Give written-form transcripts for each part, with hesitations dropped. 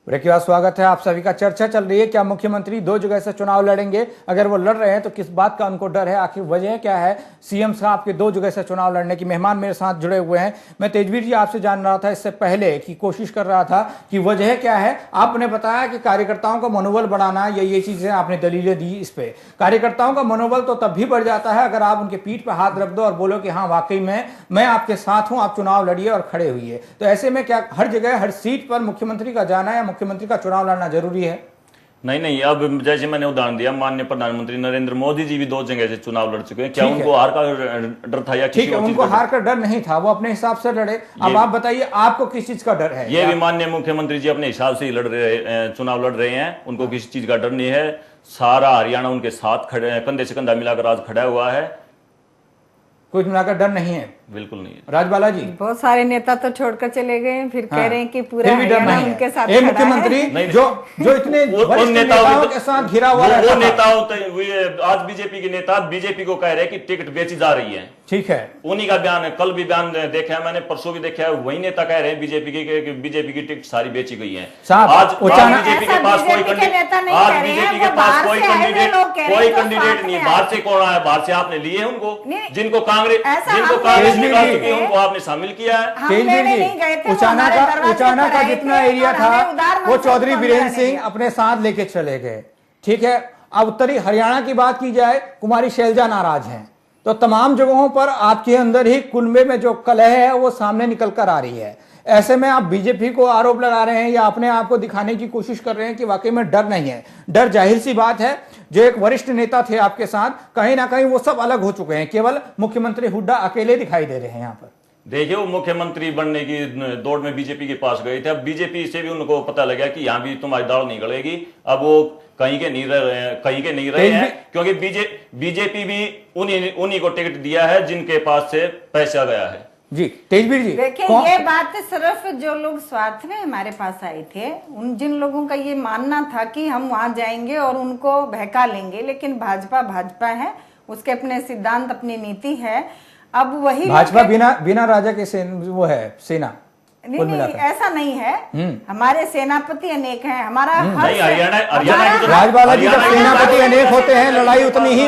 Break के बाद स्वागत है आप सभी का। चर्चा चल रही है क्या मुख्यमंत्री दो जगह से चुनाव लड़ेंगे, अगर वो लड़ रहे हैं तो किस बात का उनको डर है, आखिर वजह क्या है सीएम साहब के दो जगह से चुनाव लड़ने की। मेहमान मेरे साथ जुड़े हुए हैं। मैं तेजवीर जी आपसे जान रहा था इससे पहले की कोशिश कर रहा था कि वजह क्या है। आपने बताया कि कार्यकर्ताओं का मनोबल बढ़ाना, ये चीजें आपने दलीलें दी। इस पे कार्यकर्ताओं का मनोबल तो तब भी बढ़ जाता है अगर आप उनके पीठ पर हाथ रख दो और बोलो कि हाँ वाकई में मैं आपके साथ हूं, आप चुनाव लड़िए और खड़े हुई। तो ऐसे में क्या हर जगह हर सीट पर मुख्यमंत्री का जाना या मुख्यमंत्री का चुनाव लड़ना जरूरी है? नहीं, अब जैसे मैंने उदाहरण दिया, माननीय प्रधानमंत्री नरेंद्र मोदी जी भी दो जगह से चुनाव लड़ चुके हैं। क्या उनको हार का डर था या किसी ठीक है, उनको हार का डर नहीं था, वो अपने हिसाब से लड़े। अब आप बताइए आपको किस चीज का डर है? ये भी माननीय मुख्यमंत्री जी अपने हिसाब से ही चुनाव लड़ रहे हैं, उनको किसी चीज का डर नहीं है। सारा हरियाणा उनके साथ खड़े, कंधे से कंधा मिलाकर आज खड़ा हुआ है। कुछ मिलाकर डर नहीं है? बिल्कुल नहीं है। राजबाला जी, बहुत सारे नेता तो छोड़कर चले गए, फिर कह रहे हैं कि पूरा हरियाणा उनके साथ खड़ा है। मुख्यमंत्री जो इतने वरिष्ठ नेताओं के साथ घिरा हुआ है, वो नेता आज बीजेपी के नेता बीजेपी को कह रहे हैं कि टिकट बेची जा रही है। ठीक है, उन्हीं का बयान है। कल भी बयान देखा है मैंने, परसों भी देखा है। वही नेता कह रहे हैं बीजेपी की टिकट सारी बेची गई है। आज बीजेपी के पास कोई कैंडिडेट नहीं। बाहर से कौन आया? बाहर से आपने लिए उनको, जिनको कांग्रेस निकाल चुकी है उनको आपने शामिल किया है। उचाना का जितना एरिया था वो चौधरी बीरेंद्र सिंह अपने साथ लेके चले गए। ठीक है, अब उत्तरी हरियाणा की बात की जाए, कुमारी शैलजा नाराज हैं, तो तमाम जगहों पर आपके अंदर ही कुनबे में जो कलह है वो सामने निकल कर आ रही है। ऐसे में आप बीजेपी को आरोप लगा रहे हैं या अपने आप को दिखाने की कोशिश कर रहे हैं कि वाकई में डर नहीं है। डर जाहिर सी बात है, जो एक वरिष्ठ नेता थे आपके साथ, कहीं ना कहीं वो सब अलग हो चुके हैं, केवल मुख्यमंत्री हुड्डा अकेले दिखाई दे रहे हैं यहाँ पर। देखिए, वो मुख्यमंत्री बनने की दौड़ में बीजेपी के पास गए थे। अब बीजेपी से भी उनको पता लगा कि यहाँ भी तुम्हारी दाल नहीं गलेगी। अब वो कहीं के नहीं रहे हैं, क्योंकि बीजेपी भी उन्हीं को टिकट दिया है जिनके पास से पैसा गया है। जी तेजवीर जी, देखिए ये बात सिर्फ जो लोग स्वार्थ में हमारे पास आए थे, जिन लोगों का ये मानना था कि हम वहां जाएंगे और उनको बहका लेंगे, लेकिन भाजपा है, उसके अपने सिद्धांत अपनी नीति है। अब वही भाजपा बिना राजा के वो है सेना। नहीं, ऐसा नहीं है। हमारे सेनापति अनेक हैं। हमारा राजबाला जी, जब सेनापति अनेक होते हैं लड़ाई उतनी ही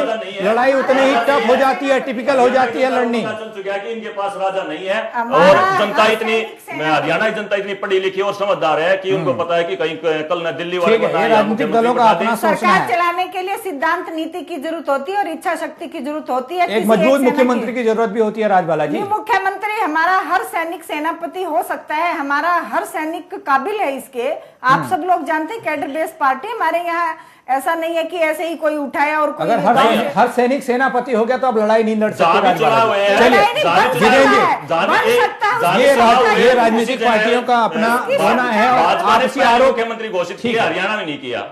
टफ हो जाती है, टिपिकल हो जाती है लड़नी। इनके पास राजा नहीं है और जनता हरियाणा की जनता इतनी पढ़ी लिखी और समझदार है कि उनको पता है कि कहीं कल न दिल्ली वाले राजनीतिक दलों का अपना सरकार चलाने के लिए सिद्धांत नीति की जरूरत होती है और इच्छा शक्ति की जरूरत होती है। एक मजबूत मुख्यमंत्री की जरूरत भी होती है। राजबाला जी, मुख्यमंत्री हमारा हर सैनिक सेनापति हो सकता है, हमारा हर सैनिक काबिल है इसके। आप सब लोग जानते हैं कैडर बेस्ड पार्टी हमारे यहाँ, ऐसा नहीं है कि ऐसे ही कोई उठाया और कोई। अगर हर सैनिक सेनापति हो गया तो आप लड़ाई नहीं लड़ सकते। ये राजनीतिक पार्टियों का अपना होना है और आपसी आरोप मुख्यमंत्री घोषित किया, हरियाणा में नहीं किया।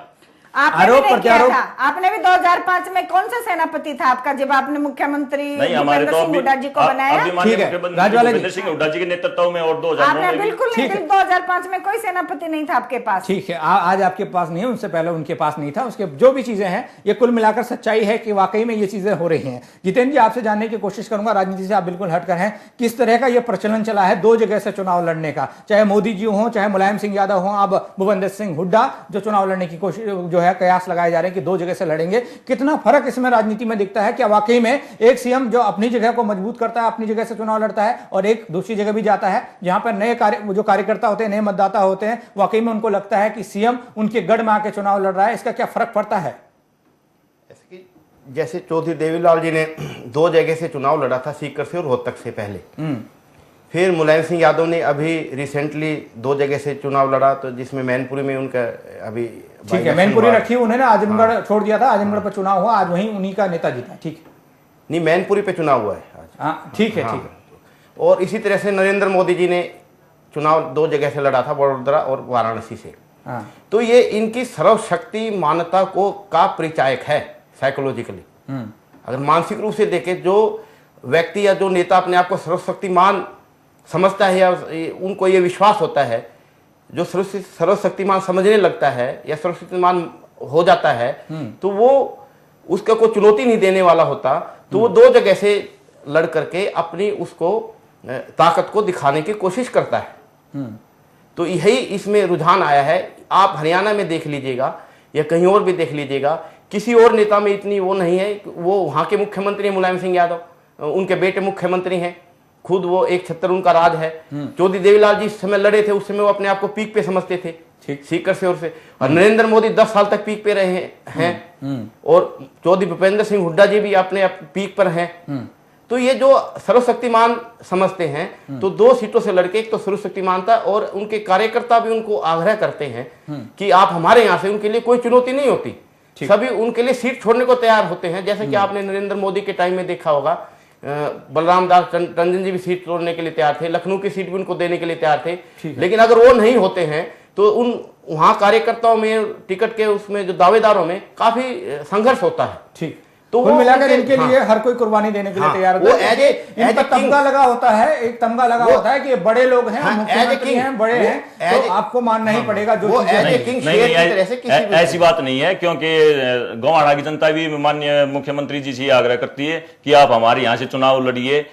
आरोप प्रत्यारोप। आपने भी 2005 में कौन सा सेनापति था आपका जब आपने मुख्यमंत्री भूपेंद्र सिंह हुड्डा जी को बनाया? ठीक है, भूपेंद्र सिंह हुड्डा जी के नेतृत्व में और 2009 में बिल्कुल नहीं, 2005 में कोई सेनापति नहीं था आपके पास। ठीक है, आज आपके पास नहीं है, उनसे पहले उनके पास नहीं था। उसके जो भी चीजें हैं ये कुल मिलाकर सच्चाई है कि वाकई में ये चीजें हो रही हैं। जितेंद्र जी, आपसे जानने की कोशिश करूंगा, राजनीति से आप बिल्कुल हटकर हैं, किस तरह का ये प्रचलन चला है दो जगह से चुनाव लड़ने का, चाहे मोदी जी हो चाहे मुलायम सिंह यादव हो, अब भूपेंद्र सिंह हुड्डा जो चुनाव लड़ने की कोशिश जो है कयास लगाए जा रहे हैं कि दो जगह से लड़ेंगे। कितना फर्क इसमें राजनीति में दिखता है? क्या वाकई में एक सीएम जो अपनी जगह को मजबूत करता है, अपनी जगह से चुनाव लड़ता है, और एक दूसरी जगह भी जाता है जहां पर नए जो कार्यकर्ता होते हैं, नए मतदाता होते हैं, वाकई में उनको लगता है कि सीएम उनके गढ़ में आके चुनाव लड़ रहा है, इसका क्या फर्क पड़ता है? जैसे चौधरी देवीलाल जी ने दो जगह से चुनाव लड़ा था, सीकर से और रोहतक से पहले। फिर मुलायम सिंह यादव ने अभी रिसेंटली दो जगह से चुनाव लड़ा, तो जिसमें मैनपुरी में उनका अभी ठीक है, मैनपुरी रखी उन्होंने, आजमगढ़ छोड़ दिया था, आजमगढ़ पर चुनाव हुआ, आज वहीं उन्हीं का नेता जीता। ठीक है, नहीं मैनपुरी पे चुनाव हुआ है आज। ठीक है, ठीक है। और इसी तरह से नरेंद्र मोदी जी ने चुनाव दो जगह से लड़ा था, वडोदरा और वाराणसी से। तो ये इनकी सर्वशक्ति मान्यता को का परिचायक है साइकोलॉजिकली। अगर मानसिक रूप से देखें, जो व्यक्ति या जो नेता अपने आप को सर्वशक्तिमान समझता है या उनको ये विश्वास होता है, जो सर्वशक्तिमान समझने लगता है या सर्वशक्तिमान हो जाता है, तो वो उसका कोई चुनौती नहीं देने वाला होता, तो वो दो जगह से लड़ करके अपनी उसको ताकत को दिखाने की कोशिश करता है। तो यही इसमें रुझान आया है। आप हरियाणा में देख लीजिएगा या कहीं और भी देख लीजिएगा, किसी और नेता में इतनी वो नहीं है। वो वहाँ के मुख्यमंत्री हैं मुलायम सिंह यादव, उनके बेटे मुख्यमंत्री हैं, खुद वो एक छत्तर उनका राज है। चौधरी देवीलाल जी इस समय लड़े थे, उस समय वो अपने आप को पीक पे समझते थे, सीकर से और से। और नरेंद्र मोदी 10 साल तक पीक पे रहे हैं और चौधरी भूपेंद्र सिंह हुड्डा जी भी अपने पीक पर हैं। तो ये जो सर्वशक्तिमान समझते हैं, तो 2 सीटों से लड़के, एक तो सर्वशक्तिमान था और उनके कार्यकर्ता भी उनको आग्रह करते हैं कि आप हमारे यहाँ से, उनके लिए कोई चुनौती नहीं होती, सभी उनके लिए सीट छोड़ने को तैयार होते हैं। जैसे कि आपने नरेंद्र मोदी के टाइम में देखा होगा, बलराम दास टंडन जी भी सीट छोड़ने के लिए तैयार थे, लखनऊ की सीट भी उनको देने के लिए तैयार थे। लेकिन अगर वो नहीं होते हैं तो उन वहां कार्यकर्ताओं में, टिकट के उसमें जो दावेदारों में काफी संघर्ष होता है। ठीक, तो कुल मिलाकर इनके लिए हर कोई कुर्बानी देने के लिए तैयार होता है। इनका तमगा लगा होता है, एक तमगा लगा होता है कि बड़े लोग हैं, मुख्यमंत्री हैं, बड़े हैं, तो आपको मानना ही पड़ेगा जो ऐसी बात नहीं है, क्योंकि गोवाड़ा की जनता भी माननीय मुख्यमंत्री जी से आग्रह करती है कि आप हमारे यहाँ से चुनाव लड़िए।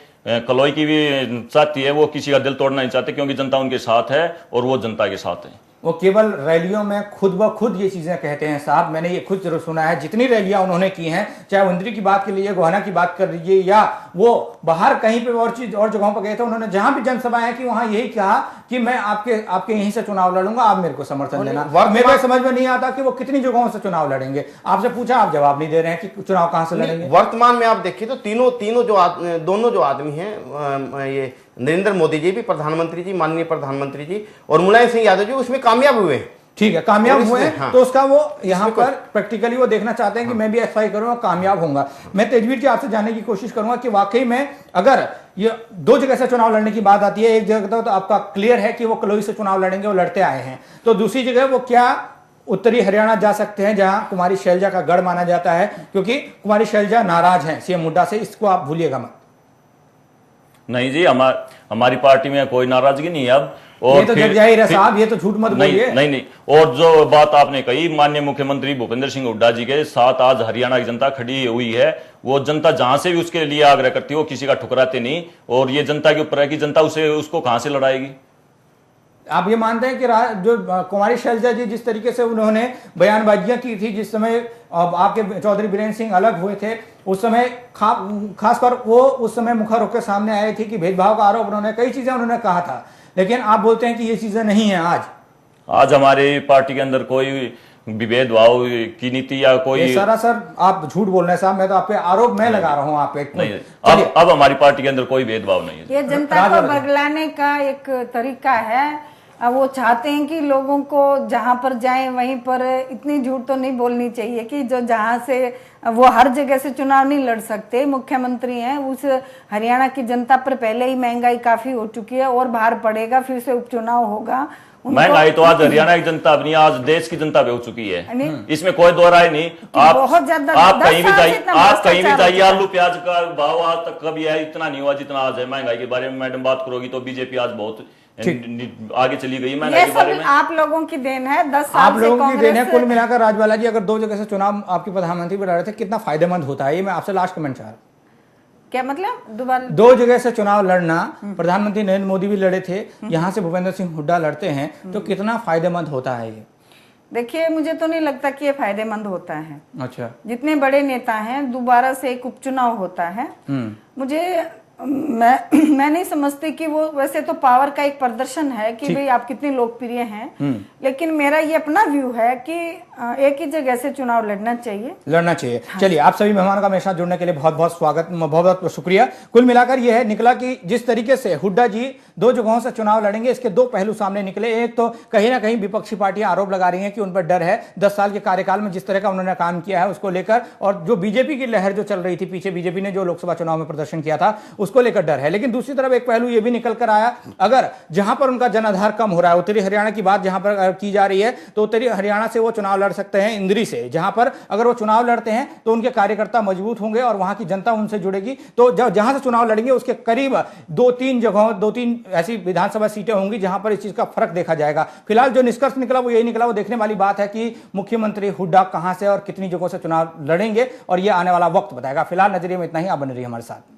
कलोई की भी चाहती है, वो किसी का दिल तोड़ना नहीं चाहते, क्योंकि जनता उनके साथ है और वो जनता के साथ है। वो केवल रैलियों में खुद ब खुद ये चीजें कहते हैं साहब, मैंने ये खुद जरूर सुना है। जितनी रैलियां उन्होंने की हैं, चाहे वंदरी की बात कर लीजिए, गोहाना की बात कर लीजिए, या वो बाहर कहीं पे और चीज और जगहों पर गए थे, उन्होंने जहां भी जनसभाएं की वहां यही कहा कि मैं आपके यहीं से चुनाव लड़ूंगा, आप मेरे को समर्थन देना। मेरे को समझ में नहीं आता कि वो कितनी जगहों से चुनाव लड़ेंगे। आपसे पूछा, आप जवाब नहीं दे रहे हैं कि चुनाव कहां से लड़ेंगे। वर्तमान में आप देखिए तो दोनों जो आदमी हैं, ये नरेंद्र मोदी जी भी, प्रधानमंत्री जी, माननीय प्रधानमंत्री जी, और मुलायम सिंह यादव जी उसमें कामयाब हुए। ठीक है, कामयाब हुए हैं। हाँ। तो उसका वो यहाँ पर प्रैक्टिकली वो देखना चाहते हैं कि मैं भी एक्सरसाइज करूंगा, कामयाब होऊंगा। मैं तेजवीर जी आपसे जानने की कोशिश करूंगा कि वाकई में अगर ये 2 जगह से चुनाव लड़ने की बात आती है, एक जगह तो आपका क्लियर है कि वो कलोई से चुनाव लड़ेंगे, वो लड़ते आए हैं, तो दूसरी जगह वो क्या उत्तरी हरियाणा जा सकते हैं, जहां कुमारी शैलजा का गढ़ माना जाता है, क्योंकि कुमारी शैलजा नाराज है सीएम हुड्डा से, इसको आप भूलिएगा मत। नहीं जी, हमारी पार्टी में कोई नाराजगी नहीं है अब। और ये तो जग जाहिर है साहब, ये तो झूठ मत बोलिए। नहीं। और जो बात आपने कही, माननीय मुख्यमंत्री भूपेंद्र सिंह हुड्डा जी के साथ आज हरियाणा की जनता खड़ी हुई है। वो जनता जहां से भी उसके लिए आग्रह करती है, वो किसी का ठुकराते नहीं, और ये जनता के ऊपर है कि जनता उसको कहां से लड़ाएगी। आप ये मानते हैं कि जो कुमारी शैलजा जी जिस तरीके से उन्होंने बयानबाजियां की थी, जिस समय आपके चौधरी बीरेंद्र सिंह अलग हुए थे, उस समय खासकर वो उस समय मुखर होकर सामने आए थे कि भेदभाव का आरोप, उन्होंने कई चीजें उन्होंने कहा था, लेकिन आप बोलते हैं कि ये चीजें नहीं है। आज हमारी पार्टी के अंदर कोई विभेद भाव की नीति या कोई सर आप झूठ बोल रहे हैं साहब, मैं तो आप पे आरोप मैं लगा रहा हूं, आप पे नहीं। अब हमारी पार्टी के अंदर कोई भेदभाव नहीं है। ये जनता को बगलाने का एक तरीका है। वो चाहते हैं कि लोगों को जहां पर जाएं वहीं पर, इतनी झूठ तो नहीं बोलनी चाहिए कि जो जहां से वो हर जगह से चुनाव नहीं लड़ सकते। मुख्यमंत्री हैं, उस हरियाणा की जनता पर पहले ही महंगाई काफी हो चुकी है और भार पड़ेगा, फिर से उपचुनाव होगा। महंगाई तो आज हरियाणा की जनता अपनी, आज देश की जनता पे हो चुकी है, इसमें कोई दो राय नहीं। आप कहीं भी जाइए, आलू प्याज का भाव आज तक कभी है इतना नहीं हुआ जितना आज है। महंगाई के बारे में मैडम बात करोगी तो बीजेपी आज बहुत आगे चली गई महंगाई के बारे में। आप लोगों की देन है, 10 साल आप लोगों की देन है। कुल मिलाकर राजबाला जी, अगर 2 जगह से चुनाव आपके प्रधानमंत्री बना रहे थे, कितना फायदेमंद होता है, ये मैं आपसे लास्ट कमेंट चाह रहा हूं। क्या मतलब? दोबारा 2 जगह से चुनाव लड़ना, प्रधानमंत्री नरेंद्र मोदी भी लड़े थे, यहाँ से भूपेंद्र सिंह हुड्डा लड़ते हैं, तो कितना फायदेमंद होता है ये? देखिए, मुझे तो नहीं लगता कि ये फायदेमंद होता है। अच्छा, जितने बड़े नेता हैं, दोबारा से एक उपचुनाव होता है। मैं नहीं समझती कि वो, वैसे तो पावर का एक प्रदर्शन है कि भाई आप कितने लोकप्रिय हैं, लेकिन मेरा ये अपना व्यू है कि एक ही जगह से चुनाव लड़ना चाहिए। हाँ। चलिए, आप सभी मेहमानों का मेरे साथ जुड़ने के लिए बहुत बहुत स्वागत, बहुत बहुत शुक्रिया। कुल मिलाकर यह है निकला कि जिस तरीके से हुड्डा जी 2 जगहों से चुनाव लड़ेंगे, इसके 2 पहलू सामने निकले। एक तो कहीं ना कहीं विपक्षी पार्टियां आरोप लगा रही हैं कि उन पर डर है, 10 साल के कार्यकाल में जिस तरह का उन्होंने काम किया है उसको लेकर, और जो बीजेपी की लहर जो चल रही थी पीछे, बीजेपी ने जो लोकसभा चुनाव में प्रदर्शन किया था उसको लेकर डर है। लेकिन दूसरी तरफ एक पहलू यह भी निकल कर आया, अगर जहां पर उनका जनाधार कम हो रहा है, उत्तरी हरियाणा की बात जहां पर की जा रही है, तो उत्तरी हरियाणा से वो चुनाव लड़ सकते हैं इंद्री से, जहां पर अगर वो चुनाव लड़ते हैं तो उनके कार्यकर्ता मजबूत होंगे और वहां की जनता उनसे जुड़ेगी। तो जहां से चुनाव लड़ेंगे उसके करीब 2-3 ऐसी विधानसभा सीटें होंगी जहां पर इस चीज का फर्क देखा जाएगा। फिलहाल जो निष्कर्ष निकला वो यही निकला। वो देखने वाली बात है कि मुख्यमंत्री हुड्डा कहां से और कितनी जगहों से चुनाव लड़ेंगे, और यह आने वाला वक्त बताएगा। फिलहाल नजरिए में इतना ही, आप बने रहिए हमारे साथ।